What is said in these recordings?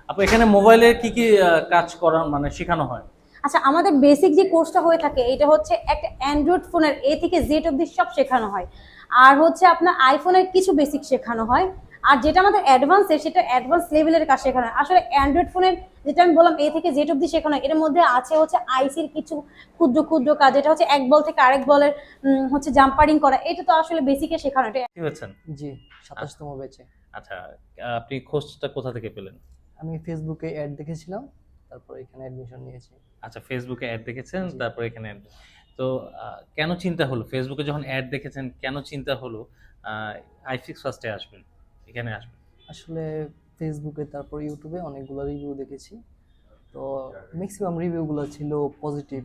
আপু এখানে মোবাইলে কি কি কাজ করা মানে শেখানো হয়? আচ্ছা, আমাদের বেসিক যে কোর্সটা হয়ে থাকে এটা হচ্ছে একটা অ্যান্ড্রয়েড ফোনের এ থেকে জেড অব্দি সব শেখানো হয়। আর হচ্ছে আপনার আইফোনের কিছু বেসিক শেখানো হয়। আর যেটা আমাদের অ্যাডভান্সের সেটা অ্যাডভান্স লেভেলের কাজ শেখানো হয়। আসলে অ্যান্ড্রয়েড ফোনের যেটা আমি বললাম এ থেকে জেড অব্দি শেখানো হয়, এর মধ্যে আছে হচ্ছে আইসির কিছু ক্ষুদ্র ক্ষুদ্র কাজ, যেটা হচ্ছে এক বল থেকে আরেক বলের হচ্ছে জাম্পারিং করা। এটা তো আসলে বেসিকে শেখানো, এটা কি হচ্ছেন? জি, ২৭তম ব্যাচে। আচ্ছা, আপনি খোঁজটা কোথা থেকে পেলেন? আমি ফেসবুকে অ্যাড দেখেছিলাম, তারপর এখানে অ্যাডমিশন নিয়েছি। আচ্ছা, ফেসবুকে অ্যাড দেখেছেন, জি। তারপর এখানে add। তো কেন চিন্তা হলো ফেসবুকে যখন অ্যাড দেখেছেন, কেন চিন্তা হলো আইফিক্স ফার্স্টে আসবেন, এখানে আসবেন? আসলে ফেসবুকে তারপর ইউটিউবে অনেকগুলো রিভিউ দেখেছি, তো ম্যাক্সিমাম রিভিউগুলো ছিল পজিটিভ,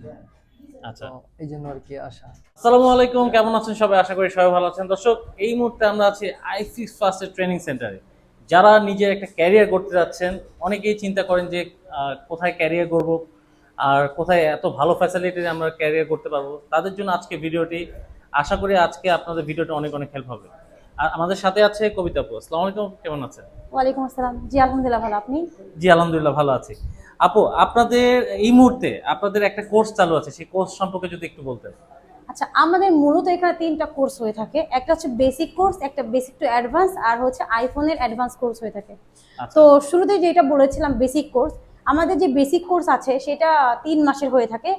আচ্ছা, তো এই জন্য আর কি আসা। আসসালামু আলাইকুম, কেমন আছেন সবাই? আশা করি সবাই ভালো আছেন। দর্শক, এই মুহূর্তে আমরা আছি আইফিক্স ফার্স্টের ট্রেনিং সেন্টারে। যারা নিজের একটা ক্যারিয়ার করতে যাচ্ছেন, অনেকেই চিন্তা করেন যে কোথায় ক্যারিয়ার করব আর কোথায় এত ভালো ফ্যাসিলিটি আমরা ক্যারিয়ার করতে পারবো, তাদের জন্য আজকে ভিডিওটি। আশা করি আজকে আপনাদের ভিডিওটা অনেক অনেক হেল্প হবে। আর আমাদের সাথে আছে কবিতা আপু। আসসালামু আলাইকুম, কেমন আছেন? ওয়ালাইকুম আসসালাম। জি আলহামদুলিল্লাহ, ভালো। আপনি? জি আলহামদুলিল্লাহ ভালো আছি। আপু, আপনাদের এই মুহূর্তে আপনাদের একটা কোর্স চালু আছে, সেই কোর্স সম্পর্কে যদি একটু বলতেন। আচ্ছা, আমাদের মূলত এখানে তিনটা কোর্স হয়ে থাকে। একটা হচ্ছে বেসিক কোর্স, একটা বেসিক টু অ্যাডভান্স, আর হচ্ছে আইফোনের অ্যাডভান্স কোর্স হয়ে থাকে। আচ্ছা, তো শুরুতে যেটা বলেছিলাম বেসিক কোর্স, আমাদের যে বেসিক কোর্স আছে সেটা 3 মাসের হয়ে থাকে।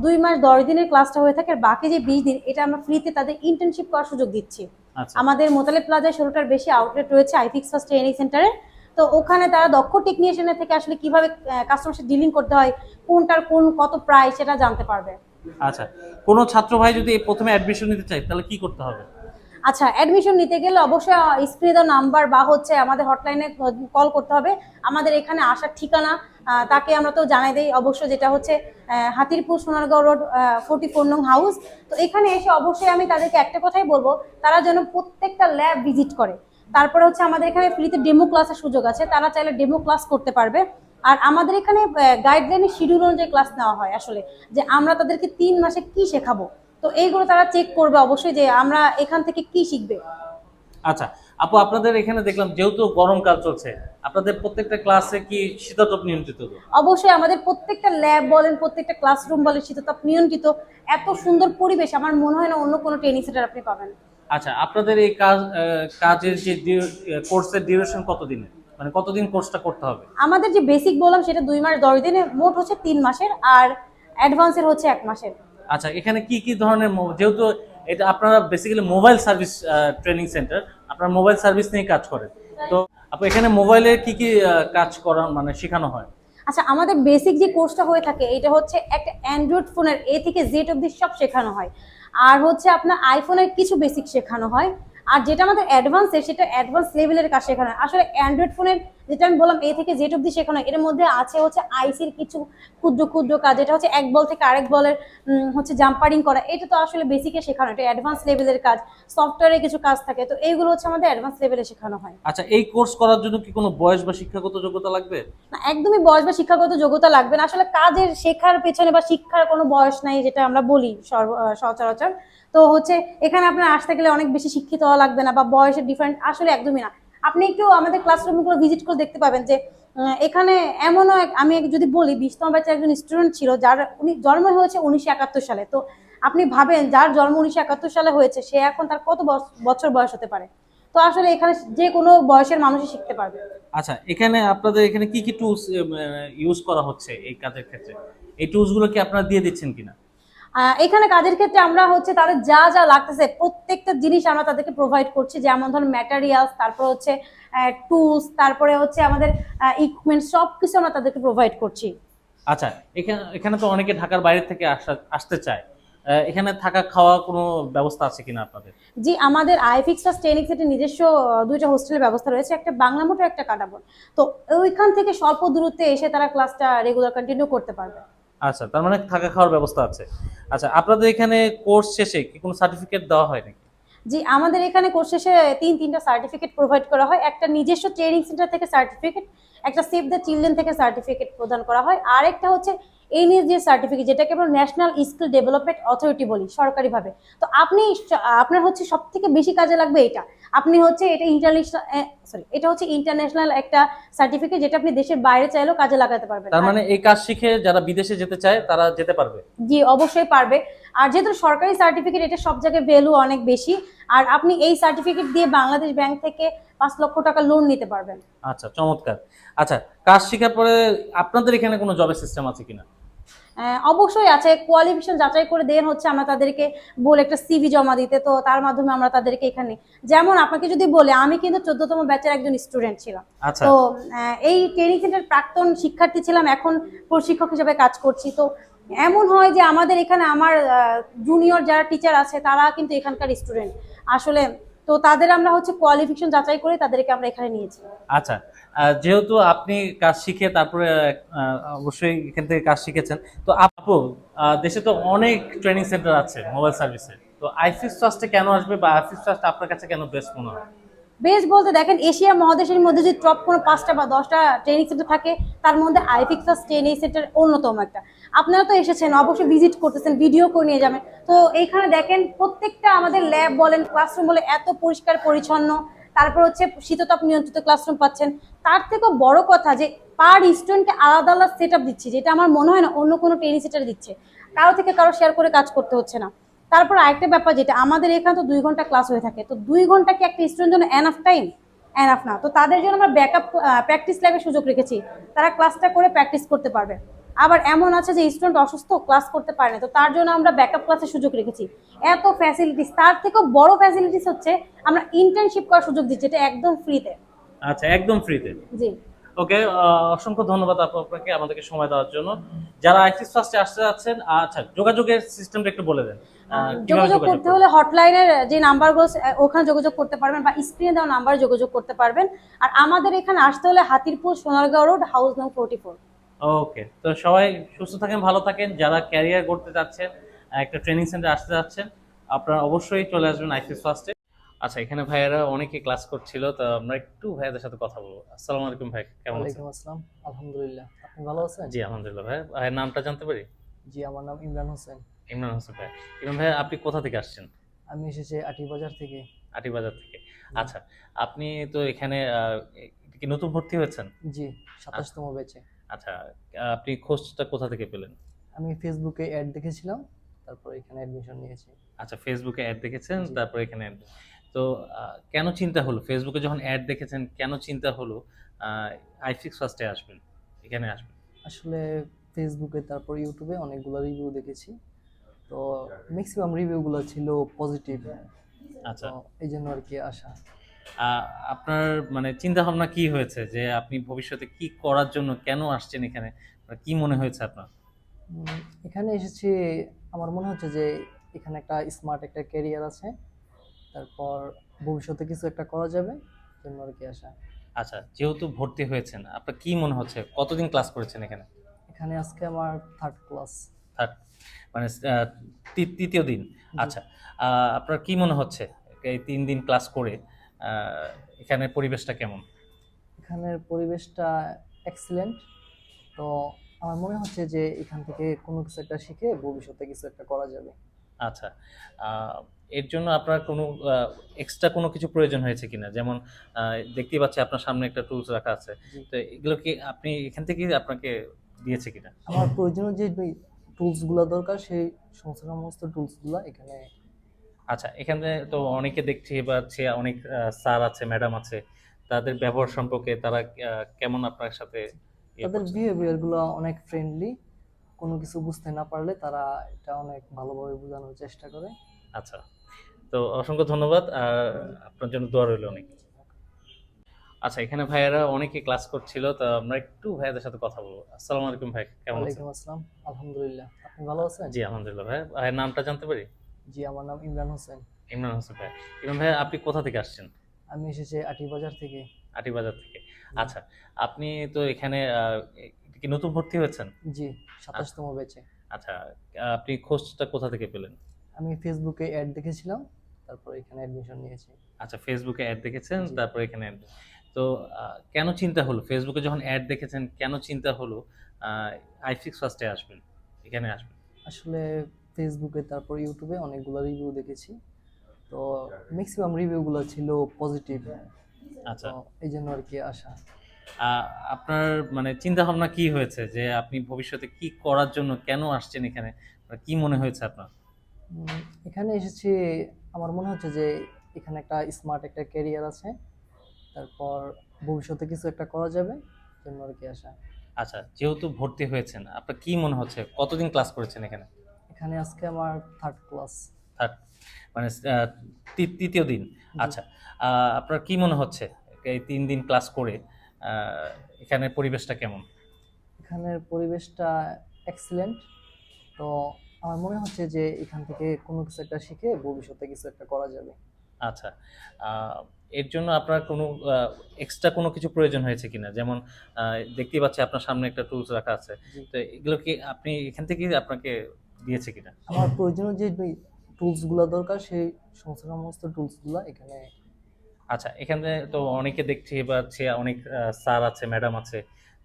2 মাস 10 দিনের ক্লাসটা হয়ে থাকে, আর বাকি যে 20 দিন এটা আমরা ফ্রিতে তাদের ইন্টার্নশিপ করার সুযোগ দিচ্ছি। আচ্ছা, আমাদের মোতালেব প্লাজায় 16টার বেশি আউটলেট রয়েছে আইফিক্স ফার্স্ট ট্রেনিং সেন্টারে। তো ওখানে তারা দক্ষ টেকনিশিয়ানের থেকে আসলে কিভাবে কাস্টমার সাথে ডিলিং করতে হয়, কোনটার কোন কত প্রাইস সেটা জানতে পারবে। আচ্ছা। কোনো ছাত্র ভাই যদি প্রথমে অ্যাডমিশন নিতে চায় তাহলে কি করতে হবে? আচ্ছা, অ্যাডমিশন নিতে গেলে অবশ্যই স্ক্রিনে দেওয়া নাম্বার বা হচ্ছে আমাদের হটলাইনে কল করতে হবে। আমাদের এখানে আসার ঠিকানা তাকে আমরা তো জানাই দেই অবশ্যই, যেটা হচ্ছে হাতিরপুর সোনারগাঁও রোড 44 নং হাউস। তো এখানে এসে অবশ্যই আমি তাদেরকে একটা কথাই বলবো, তারা যেন প্রত্যেকটা ল্যাব ভিজিট করে। তারপরে হচ্ছে আমাদের এখানে ফ্রিতে ডেমো ক্লাসের সুযোগ আছে, তারা চাইলে ডেমো ক্লাস করতে পারবে। আর আমাদের এখানে গাইডলাইনের শিডিউল অনুযায়ী ক্লাস নেওয়া হয় আসলে, যে আমরা তাদেরকে 3 মাসে কি শেখাবো। তো এইগুলো তারা চেক করবে অবশ্যই, যে আমরা এখান থেকে কি শিখবে। আচ্ছা আপু, আপনাদের এখানে দেখলাম যেহেতু গরমকাল চলছে, আপনাদের প্রত্যেকটা ক্লাসে কি শীতাতপ নিয়ন্ত্রিত তো? অবশ্যই আমাদের প্রত্যেকটা ল্যাব বলেন, প্রত্যেকটা ক্লাসরুম বলেন শীততাপ নিয়ন্ত্রিত। এত সুন্দর পরিবেশ আমার মনে হয় না অন্য কোনো ট্রেনিং সেন্টার আপনি পাবেন। আচ্ছা, আপনাদের এই কাজের যে কোর্সের ডিউরেশন কতদিনের, মানে কতদিন কোর্সটা করতে হবে? আমাদের যে বেসিক বললাম সেটা 2 মাস 10 দিনের, মোট হচ্ছে 3 মাসের, আর অ্যাডভান্সের হচ্ছে 1 মাসের। আচ্ছা, এখানে কি কি ধরনের যেহেতু এটা আপনারা basically mobile service training centre, আপনারা মোবাইল সার্ভিস নিয়ে কাজ করেন, তো আপু এখানে মোবাইলে কি কি কাজ করা মানে শেখানো হয়? আচ্ছা, আমাদের বেসিক যে কোর্সটা হয়ে থাকে এটা হচ্ছে একটা অ্যান্ড্রয়েড ফোনের এ থেকে জেড অব্দি সব শেখানো হয়। আর হচ্ছে আপনার আইফোনের কিছু বেসিক শেখানো হয়। আর যেটা আমাদের অ্যাডভান্সের সেটা অ্যাডভান্স লেভেলের কাজ শেখানো হয়। আসলে অ্যান্ড্রয়েড ফোনের যেটা আমি বললাম এ থেকে জেড অব্দি শেখানো হয়, এর মধ্যে আছে হচ্ছে আইসির কিছু ক্ষুদ্র ক্ষুদ্র কাজ, যেটা হচ্ছে এক বল থেকে আরেক বলের হচ্ছে জাম্পারিং করা। এটা তো আসলে বেসিকে শেখানো, এটা অ্যাডভান্স লেভেলের কাজ। সফটওয়্যারে কিছু কাজ থাকে, তো এইগুলো হচ্ছে আমাদের অ্যাডভান্স লেভেলে শেখানো হয়। আচ্ছা, এই কোর্স করার জন্য কি কোনো বয়স বা শিক্ষাগত যোগ্যতা লাগবে? না, একদমই বয়স বা শিক্ষাগত যোগ্যতা লাগবে না। আসলে কাজের শেখার পেছনে বা শিক্ষার কোনো বয়স নাই, যেটা আমরা বলি সচরাচর। তো হচ্ছে এখানে আপনার আসতে গেলে অনেক বেশি শিক্ষিত হওয়া লাগবে না, বা বয়সের ডিফারেন্ট আসলে একদমই না। আপনি একটু আমাদের ক্লাসরুমগুলো ভিজিট করে দেখতে পাবেন যে এখানে এমনও আমি যদি বলি 20তম ব্যাচের একজন স্টুডেন্ট ছিল, যার উনি জন্ম হয়েছে 1971 সালে। তো আপনি ভাবেন, যার জন্ম 1971 সালে হয়েছে সে এখন তার কত বছর বয়স হতে পারে। তো আসলে এখানে যে কোনো বয়সের মানুষই শিখতে পারবে। আচ্ছা, এখানে আপনাদের এখানে কি কি টুলস ইউজ করা হচ্ছে এই কাজের ক্ষেত্রে? এই টুলস গুলো কি আপনারা দিয়ে দিচ্ছেন কিনা? এখানে কাজের ক্ষেত্রে আমরা হচ্ছে তাদের যা যা লাগতেছে প্রত্যেকটা জিনিস আমরা তাদেরকে প্রোভাইড করছি, যেমন ধরুন ম্যাটেরিয়ালস, তারপর হচ্ছে টুলস, তারপরে হচ্ছে আমাদের ইকুইপমেন্ট, সবকিছু আমরা তাদেরকে প্রোভাইড করছি। আচ্ছা, এখানে এখানে তো অনেকে ঢাকার বাইরে থেকে আসতে চায়, এখানে থাকা খাওয়া কোনো ব্যবস্থা আছে কিনা আপনাদের? জি, আমাদের আইফিক্স ফার্স্ট ট্রেনিং সেন্টার নিজস্ব 2টা হোস্টেলের ব্যবস্থা রয়েছে, একটা বাংলা মোটর, একটা কাটাবন। তো ওইখান থেকে স্বল্প দূরত্বে এসে তারা ক্লাসটা রেগুলার কন্টিনিউ করতে পারবে। আচ্ছা, তার মানে থাকা খাওয়ার ব্যবস্থা আছে। আচ্ছা, আপনাদের এখানে কোর্স শেষে কি কোনো সার্টিফিকেট দেওয়া হয় নাকি? জি, আমাদের এখানে কোর্স শেষে তিনটা সার্টিফিকেট প্রোভাইড করা হয়। একটা নিজস্ব ট্রেনিং সেন্টার থেকে সার্টিফিকেট, একটা সেভ দ্য চিলড্রেন থেকে সার্টিফিকেট প্রদান করা হয়, আর একটা হচ্ছে এনএসডি সার্টিফিকেট, যেটাকে আমরা ন্যাশনাল স্কিল ডেভেলপমেন্ট অথরিটি বলি সরকারিভাবে। তো আপনার হচ্ছে সব থেকে বেশি কাজে লাগবে এটা। আপনি হচ্ছে এটা ইন্টারন্যাশনাল একটা সার্টিফিকেট, যেটা আপনি দেশের বাইরে চাইলেও কাজে লাগাতে পারবেন। তার মানে এই কাজ শিখে যারা বিদেশে যেতে চায় তারা যেতে পারবে? জি, অবশ্যই পারবে। আর যেহেতু সরকারি সার্টিফিকেট, এটা সব জায়গায় ভ্যালু অনেক বেশি। আর আপনি এই সার্টিফিকেট দিয়ে বাংলাদেশ ব্যাংক থেকে 5 লক্ষ টাকা লোন নিতে পারবেন। আচ্ছা, চমৎকার। আচ্ছা, কাজ শেখার পরে আপনাদের এখানে কোনো জবের সিস্টেম আছে কিনা? অবশ্যই আছে। কোয়ালিফিকেশন যাচাই করে দেন হচ্ছে আমরা তাদেরকে বলে একটা সিভি জমা দিতে, তো তার মাধ্যমে আমরা তাদেরকে এখানে, যেমন আপনাকে যদি বলে, আমি কিন্তু 14তম ব্যাচের একজন স্টুডেন্ট ছিলাম। আচ্ছা। তো এই ট্রেনিং সেন্টার প্রাক্তন শিক্ষার্থী ছিলাম, এখন প্রশিক্ষক হিসেবে কাজ করছি। তো এমন হয় যে আমাদের এখানে আমার জুনিয়র যারা টিচার আছে তারা কিন্তু এখানকার স্টুডেন্ট আসলে। তো তাদের আমরা হচ্ছে কোয়ালিফিকেশন যাচাই করে তাদেরকে আমরা এখানে নিয়েছি। আচ্ছা, যেহেতু আপনি কাজ শিখে তারপরে অবশ্যই এখান থেকে কাজ শিখেছেন, তো আপু দেশে তো অনেক ট্রেনিং সেন্টার আছে মোবাইল সার্ভিসে, তো আইফিক্স ফার্স্টে কেন আসবে বা আইফিক্স ফার্স্ট আপনার কাছে কেন বেস্ট মনে হয়? বেস্ট বলতে দেখেন, এশিয়া মহাদেশের মধ্যে যদি টপ কোনো 5টা বা 10টা ট্রেনিং সেন্টার থাকে, তার মধ্যে আইফিক্স ফার্স্ট ট্রেনিং সেন্টার অন্যতম একটা। আপনারা তো এসেছেন, অবশ্যই ভিজিট করতেছেন, ভিডিও করে নিয়ে যাবেন। তো এইখানে দেখেন প্রত্যেকটা আমাদের ল্যাব বলেন, ক্লাসরুম বলে এত পরিষ্কার পরিচ্ছন্ন। তারপর হচ্ছে শীততাপ নিয়ন্ত্রিত ক্লাসরুম পাচ্ছেন। তার থেকেও বড় কথা যে পার স্টুডেন্টকে আলাদা আলাদা সেট আপ দিচ্ছি, যেটা আমার মনে হয় না অন্য কোনো ট্রেনিং সেন্টারে দিচ্ছে। কারো থেকে কারো শেয়ার করে কাজ করতে হচ্ছে না। তারপর আরেকটা ব্যাপার, যেটা আমাদের এখানে তো 2 ঘন্টা ক্লাস হয়ে থাকে, তো 2 ঘন্টা কি একটা স্টুডেন্ট জন্য এনাফ টাইম? এনাফ না। তো তাদের জন্য আমরা ব্যাকআপ প্র্যাকটিস ল্যাবের সুযোগ রেখেছি, তারা ক্লাসটা করে প্র্যাকটিস করতে পারবে। আবার এমন আছে যে স্টুডেন্ট অসুস্থ, ক্লাস করতে পারে না, তো তার জন্য আমরা ব্যাকআপ ক্লাসের সুযোগ রেখেছি। এত ফ্যাসিলিটিস, তার থেকেও বড় ফ্যাসিলিটিস হচ্ছে আমরা ইন্টার্নশিপ করার সুযোগ দিচ্ছি, এটা একদম ফ্রিতে। আচ্ছা, একদম ফ্রিতে? জি। ওকে, অসংখ্য ধন্যবাদ আপু আপনাকে আমাদেরকে সময় দেওয়ার জন্য। যারা আইফিক্স ফার্স্টে আসতে যাচ্ছেন, আচ্ছা যোগাযোগের সিস্টেমটা একটু বলে দেন। যোগাযোগ করতে হলে হটলাইনের যে নাম্বারগুলো ওখানে যোগাযোগ করতে পারবেন, বা স্ক্রিনে দেওয়া নাম্বারে যোগাযোগ করতে পারবেন। আর আমাদের এখানে আসতে হলে হাতিরপুল সোনারগাঁও রোড, হাউস নং 44। ওকে, তো সবাই সুস্থ থাকেন, ভালো থাকেন। যারা ক্যারিয়ার করতে যাচ্ছেন, একটা ট্রেনিং সেন্টারে আসতে যাচ্ছেন, আপনারা অবশ্যই চলে আসবেন আইফিক্স ফার্স্টে। আচ্ছা, এখানে ভাইয়েরা অনেকে ক্লাস করছিল, তো আমরা একটু ভাইয়াদের সাথে কথা বলবো। আসসালামু আলাইকুম ভাই, কেমন আছেন? ওয়ালাইকুম আসসালাম, আলহামদুলিল্লাহ। আপনি ভালো আছেন? জি আলহামদুলিল্লাহ। ভাইয়ের নামটা জানতে পারি? জি, আমার নাম ইমরান হোসেন। ইমরান হোসেন ভাই। ইমরান ভাই, আপনি কোথা থেকে আসছেন? আমি এসেছি আটিবাজার থেকে। আটিবাজার থেকে। আচ্ছা, আপনি তো এখানে কি নতুন ভর্তি হয়েছেন? জি, 27তম ব্যাচে। আচ্ছা, আপনি খোঁজটা কোথা থেকে পেলেন? আমি ফেসবুকে অ্যাড দেখেছিলাম, তারপর এখানে অ্যাডমিশন নিয়েছি। আচ্ছা, ফেসবুকে অ্যাড দেখেছেন, জি। তারপর এখানে তো কেন চিন্তা হলো, ফেসবুকে যখন অ্যাড দেখেছেন কেন চিন্তা হলো আইফিক্স ফার্স্টে আসবেন, এখানে আসবেন? আসলে ফেসবুকে তারপর ইউটিউবে অনেকগুলো রিভিউ দেখেছি, তো ম্যাক্সিমাম রিভিউগুলো ছিল পজিটিভ। আচ্ছা, তো এই জন্য আর কি আসা। আপনার মানে চিন্তা ভাবনা কি হয়েছে যে আপনি ভবিষ্যতে কি করার জন্য কেন আসছেন এখানে, মানে কি মনে হয়েছে আপনার? এখানে এসেছি, আমার মনে হচ্ছে যে এখানে একটা স্মার্ট একটা ক্যারিয়ার আছে, তারপর ভবিষ্যতে কিছু একটা করা যাবে, জন্য আর কি আসা। আচ্ছা, যেহেতু ভর্তি হয়েছেন, আপনার কি মনে হচ্ছে, কতদিন ক্লাস করেছেন এখানে? এখানে আজকে আমার 3rd ক্লাস। থার্ড, মানে তৃতীয় দিন। আচ্ছা, আপনার কি মনে হচ্ছে এই 3 দিন ক্লাস করে এখানে পরিবেশটা কেমন? এখানের পরিবেশটা এক্সিলেন্ট। তো আমার মনে হচ্ছে যে এখান থেকে কোনো কিছু একটা শিখে ভবিষ্যতে কিছু একটা করা যাবে। আচ্ছা, এর জন্য আপনার কোনো এক্সট্রা কোনো কিছু প্রয়োজন হয়েছে কিনা? যেমন দেখতেই পাচ্ছি আপনার সামনে একটা টুলস রাখা আছে, জি। তো এগুলো কি আপনি এখান থেকেই আপনাকে দিয়েছে কিনা? আমার প্রয়োজনীয় যে টুলসগুলো দরকার, সেই সমস্ত টুলসগুলো এখানে। আচ্ছা, এখানে তো অনেকে দেখছি পাচ্ছি, অনেক স্যার আছে, ম্যাডাম আছে, তাদের ব্যবহার সম্পর্কে তারা কেমন আপনার সাথে তাদের বিহেভিয়ারগুলো অনেক ফ্রেন্ডলি। কোনো কিছু বুঝতে না পারলে তারা এটা অনেক ভালোভাবে বোঝানোর চেষ্টা করে। আচ্ছা, তো অসংখ্য ধন্যবাদ, আর আপনার জন্য দোয়া রইল অনেক। আচ্ছা, এখানে ভাইয়ারা অনেকে ক্লাস করছিল, তো আমরা একটু ভাইয়াদের সাথে কথা বলবো। আসসালামু আলাইকুম ভাই, কেমন আছেন? ওয়ালাইকুম আসসালাম, আলহামদুলিল্লাহ। আপনি ভালো আছেন? জি আলহামদুলিল্লাহ। ভাইয়ের নামটা জানতে পারি? জি, আমার নাম ইমরান হোসেন। ইমরান হোসেন ভাই। ইমরান ভাই, আপনি কোথা থেকে আসছেন? আমি এসেছি আটিবাজার থেকে। আটিবাজার থেকে। আচ্ছা, আপনি তো এখানে কি নতুন ভর্তি হয়েছেন? জি, 27তম ব্যাচে। আচ্ছা, আপনি খোঁজটা কোথা থেকে পেলেন? আমি ফেসবুকে অ্যাড দেখেছিলাম, তারপর এখানে অ্যাডমিশন নিয়েছি। আচ্ছা, ফেসবুকে অ্যাড দেখেছেন, জি। তারপর এখানে তো কেন চিন্তা হলো ফেসবুকে যখন অ্যাড দেখেছেন কেন চিন্তা হলো আইফিক্স ফার্স্টে আসবেন, এখানে আসবেন? আসলে ফেসবুকে তারপর ইউটিউবে অনেকগুলো রিভিউ দেখেছি, তো ম্যাক্সিমাম রিভিউগুলো ছিল পজিটিভ, আচ্ছা। তো এই জন্য আর কি আসা। আপনার মানে চিন্তা ভাবনা কি হয়েছে যে আপনি ভবিষ্যতে কি করার জন্য কেন আসছেন এখানে, মানে কি মনে হয়েছে আপনার? এখানে এসেছি, আমার মনে হচ্ছে যে এখানে একটা স্মার্ট একটা ক্যারিয়ার আছে, তারপর ভবিষ্যতে কিছু একটা করা যাবে, জন্য আর কি আসা। আচ্ছা, যেহেতু ভর্তি হয়েছেন আপনার কি মনে হচ্ছে, কতদিন ক্লাস করেছেন এখানে? এখানে আজকে আমার 3rd ক্লাস। থার্ড, মানে তৃতীয় দিন। আচ্ছা, আপনার কি মনে হচ্ছে এই 3 দিন ক্লাস করে এখানে পরিবেশটা কেমন? এখানের পরিবেশটা এক্সিলেন্ট, তো আমার মনে হচ্ছে যে এখান থেকে কোনো কিছু একটা শিখে ভবিষ্যতে কিছু একটা করা যাবে। আচ্ছা, এর জন্য আপনার কোনো এক্সট্রা কোনো কিছু প্রয়োজন হয়েছে কিনা? যেমন দেখতেই পাচ্ছি আপনার সামনে একটা টুলস রাখা আছে, জি। তো এগুলো কি আপনি এখান থেকেই আপনাকে দিয়েছে কিনা? আমার প্রয়োজনীয় যে টুলসগুলো দরকার সেই সমস্ত টুলসগুলো এখানে। আচ্ছা, এখানে তো অনেকে দেখছি পাচ্ছি, অনেক স্যার আছে, ম্যাডাম আছে,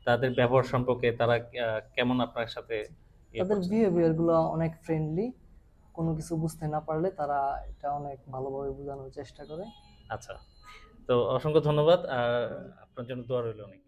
তাদের ব্যবহার সম্পর্কে তারা কেমন আপনার সাথে ইয়ে তাদের করছে? বিহেভিয়ারগুলো অনেক ফ্রেন্ডলি, কোনো কিছু বুঝতে না পারলে তারা এটা অনেক ভালোভাবে বোঝানোর চেষ্টা করে। আচ্ছা, তো অসংখ্য ধন্যবাদ, আর আপনার জন্য দোয়া রইল অনেক।